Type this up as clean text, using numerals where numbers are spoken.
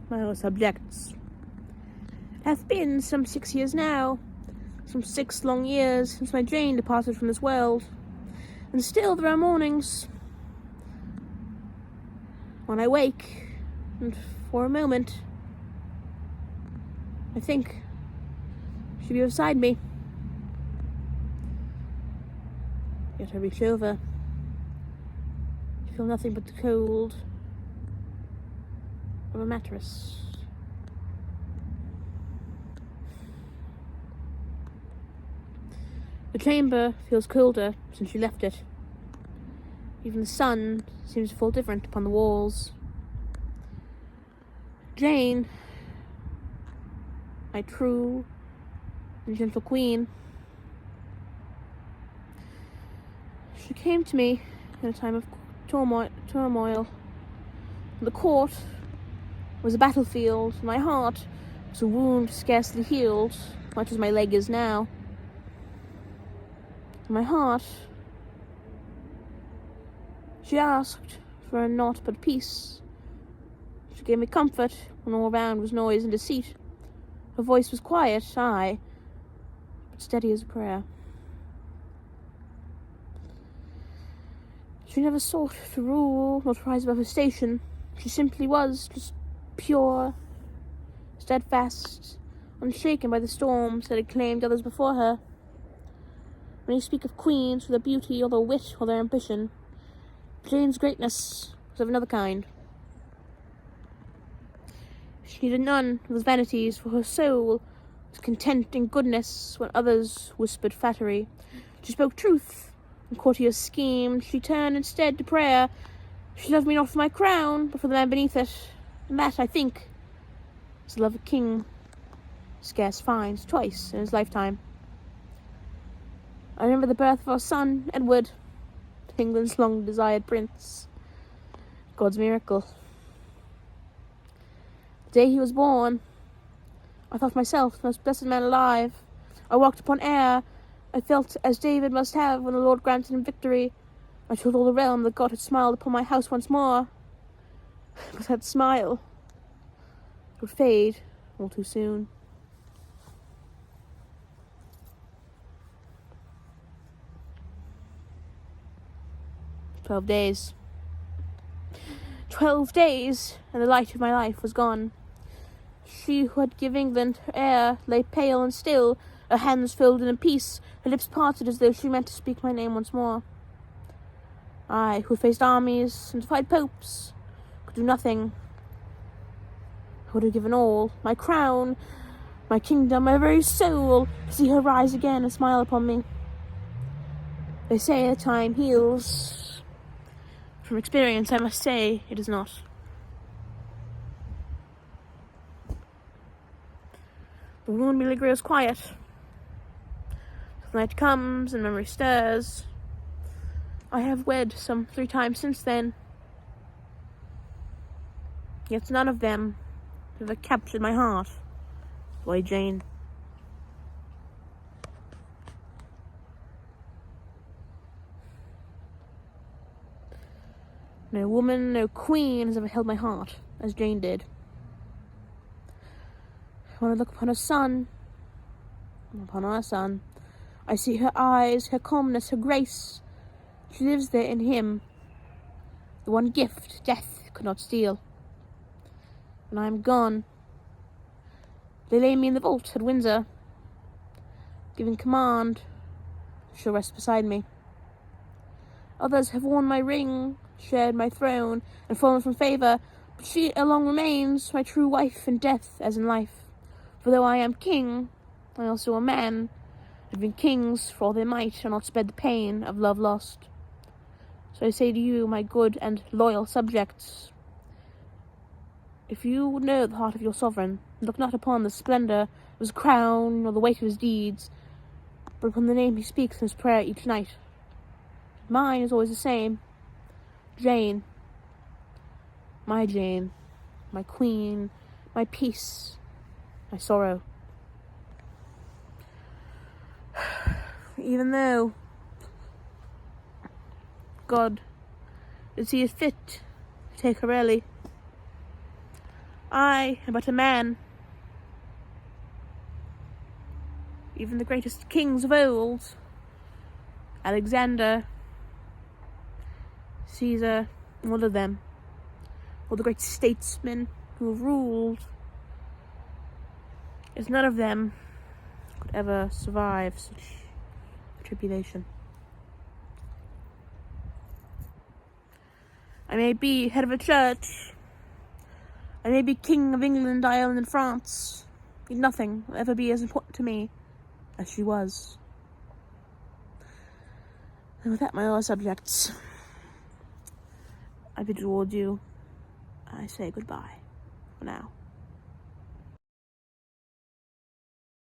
my own subjects. It hath been some 6 years now, some 6 long years since my Jane departed from this world, and still there are mornings when I wake, and for a moment I think she'd be beside me. Yet I reach over, I feel nothing but the cold of a mattress. The chamber feels colder since she left it. Even the sun seems to fall different upon the walls. Jane, my true and gentle queen, she came to me in a time of turmoil. The court was a battlefield. My heart was a wound scarcely healed, much as my leg is now. My heart, she asked for naught but peace. She gave me comfort when all around was noise and deceit. Her voice was quiet, aye, but steady as a prayer. She never sought to rule, nor to rise above her station. She simply was just pure, steadfast, unshaken by the storms that had claimed others before her. When you speak of queens for their beauty or their wit or their ambition, Jane's greatness was of another kind. She needed none of those vanities, for her soul was content in goodness when others whispered flattery. She spoke truth when courtiers schemed. She turned instead to prayer. She loved me not for my crown, but for the man beneath it, and that, I think, is the love a king scarce finds twice in his lifetime. I remember the birth of our son, Edward, England's long-desired prince. God's miracle. The day he was born, I thought myself the most blessed man alive. I walked upon air. I felt as David must have when the Lord granted him victory. I told all the realm that God had smiled upon my house once more. But that smile would fade all too soon. "12 days. 12 days, and the light of my life was gone. She who had given England her air lay pale and still, her hands folded in peace, her lips parted as though she meant to speak my name once more. I, who had faced armies and defied popes, could do nothing. I would have given all, my crown, my kingdom, my very soul, to see her rise again and smile upon me. They say that time heals. From experience, I must say it is not. The wound merely grows quiet. The night comes and memory stirs. I have wed some 3 times since then. Yet none of them have ever captured my heart. Why, Jane? No woman, no queen has ever held my heart as Jane did. When I look upon her son, upon our son, I see her eyes, her calmness, her grace. She lives there in him, the one gift death could not steal. When I am gone, they lay me in the vault at Windsor, giving command, she'll rest beside me. Others have worn my ring, shared my throne, and fallen from favour, but she alone remains my true wife in death as in life. For though I am king, I also a man. Even kings, for all their might, are not spared the pain of love lost. So I say to you, my good and loyal subjects, if you would know the heart of your sovereign, look not upon the splendour of his crown or the weight of his deeds, but upon the name he speaks in his prayer each night. Mine is always the same. Jane, my queen, my peace, my sorrow. Even though God did see it fit to take her early, I am but a man. Even the greatest kings of old, Alexander, Caesar, all of them, all the great statesmen who have ruled, as none of them could ever survive such tribulation. I may be head of a church, I may be king of England, Ireland, and France, yet nothing will ever be as important to me as she was. And with that, my other subjects, I bid you all adieu. I say goodbye for now.